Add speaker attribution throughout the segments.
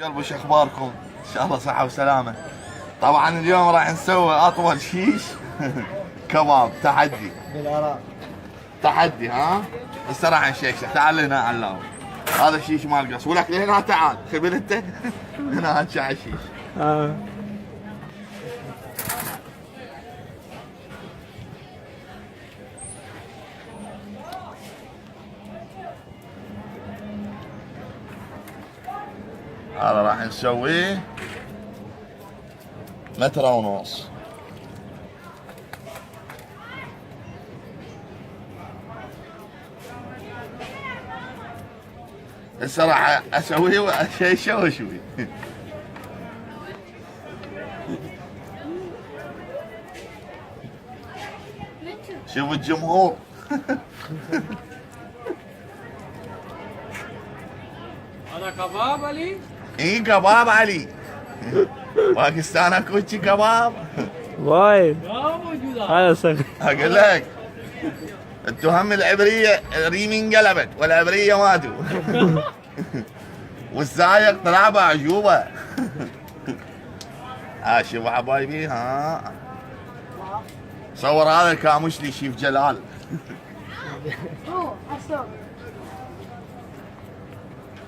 Speaker 1: قلب وش اخباركم؟ ان شاء الله صحة وسلامة. طبعا اليوم راح نسوي اطول شيش كباب تحدي.
Speaker 2: بالعراق
Speaker 1: تحدي ها؟ هسه راح نشيشه. تعال هنا علاوي. هذا الشيش مال قص ولك لهنا تعال خبل انت هنا هاتشع الشيش. هذا راح نسويه 1.5 متر. هسه راح اسويه واشيشه واشوي. شوف الجمهور.
Speaker 3: هذا كباب علي؟
Speaker 1: اي كباب علي. باكستان اكو شي كباب؟
Speaker 4: وايد
Speaker 3: لا موجودة.
Speaker 4: هذا صغير.
Speaker 1: اقول لك انتو هم العبريه ريمي انقلبت والعبريه ماتوا. والسايق طلع بعجوبه. ها شوفوا حبايبي ها. صور هذا كاموشلي شيف جلال.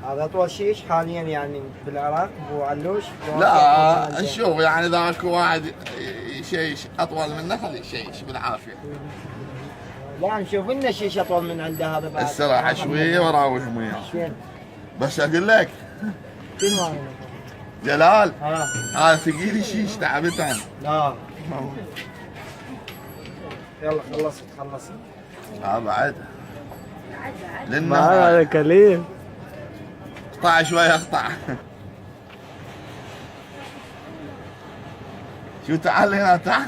Speaker 2: هذا اطول شيش حاليا يعني بالعراق ابو علوش.
Speaker 1: لا نشوف يعني اذا اكو واحد شيش اطول منه خليه يشيش بالعافيه.
Speaker 2: لا نشوف لنا شيش اطول من عنده هذا بعد.
Speaker 1: الصراحه شويه وراويهم وياه.
Speaker 2: شوين؟
Speaker 1: بس اقول لك
Speaker 2: شنو هذا؟
Speaker 1: جلال
Speaker 2: ها
Speaker 1: هذا ثقيل الشيش تعبتن.
Speaker 2: لا يلا خلصت.
Speaker 1: بعد
Speaker 4: ما
Speaker 1: للنهار.
Speaker 4: هذا كليل.
Speaker 1: اقطع شوي اقطع. شو تعال هنا تعال.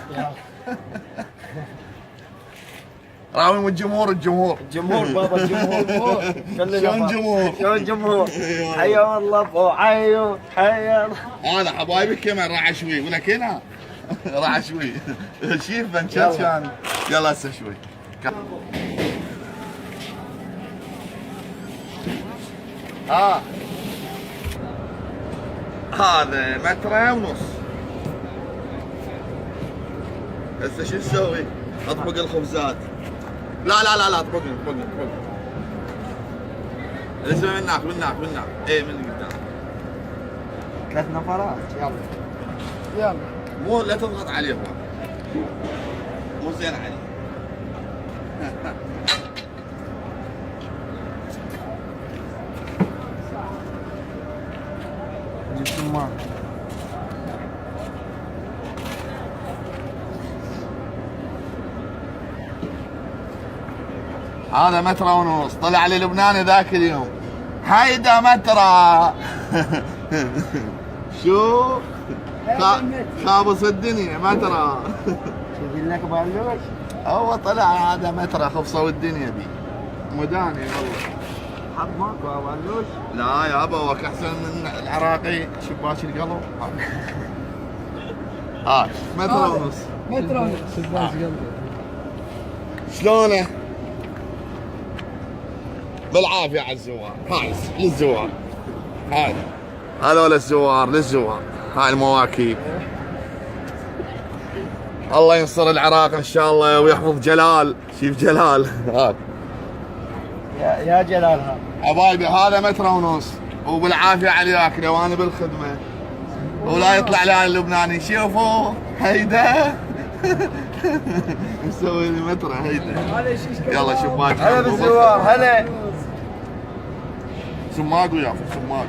Speaker 1: راوي من الجمهور.
Speaker 2: جمهور بابا الجمهور.
Speaker 1: شلون جمهور؟
Speaker 2: شلون جمهور؟ حيا الله ابو عيو حيا الله.
Speaker 1: انا حبايبي كمان راح اشوي ولك هنا. راح اشوي. شيف بنشات يعني. يلا هسه شوي. هذا 1.5 متر. هسه شو نسوي؟ اطبق الخبزات. لا اطبقني. اسمع من هناك. ايه من قدام.
Speaker 2: 3 نفرات يلا.
Speaker 1: مو لا تضغط عليهم. مو زين علي.
Speaker 2: جبت الماء.
Speaker 1: هذا 1.5 متر. طلع لي لبناني ذاك اليوم. هيدا مترا. شو؟ خابص الدنيا مترا.
Speaker 2: يقول لك ابو علوش.
Speaker 1: هو طلع هذا مترا خفصوا الدنيا بي. مداني والله.
Speaker 2: حط ماكو ابو علوش.
Speaker 1: لا يابا هو احسن من العراقي شباك القلب. هاي 1.5 متر.
Speaker 2: شباك قلبي.
Speaker 1: شلونه؟ بالعافيه على الزوار. هاي للزوار. هاي هذول الزوار للزوار. هاي المواكب. الله ينصر العراق ان شاء الله ويحفظ جلال. شيف جلال. هاي
Speaker 2: يا جلال هذا.
Speaker 1: حبايبي هذا 1.5 متر وبالعافيه عليك لو انا بالخدمه. ولا يطلع لي اللبناني شوفوا هيدا. نسوي لي متر هيدا. يلا شباك.
Speaker 2: هلا بالزوار هلا.
Speaker 1: سماق ويافا سماق.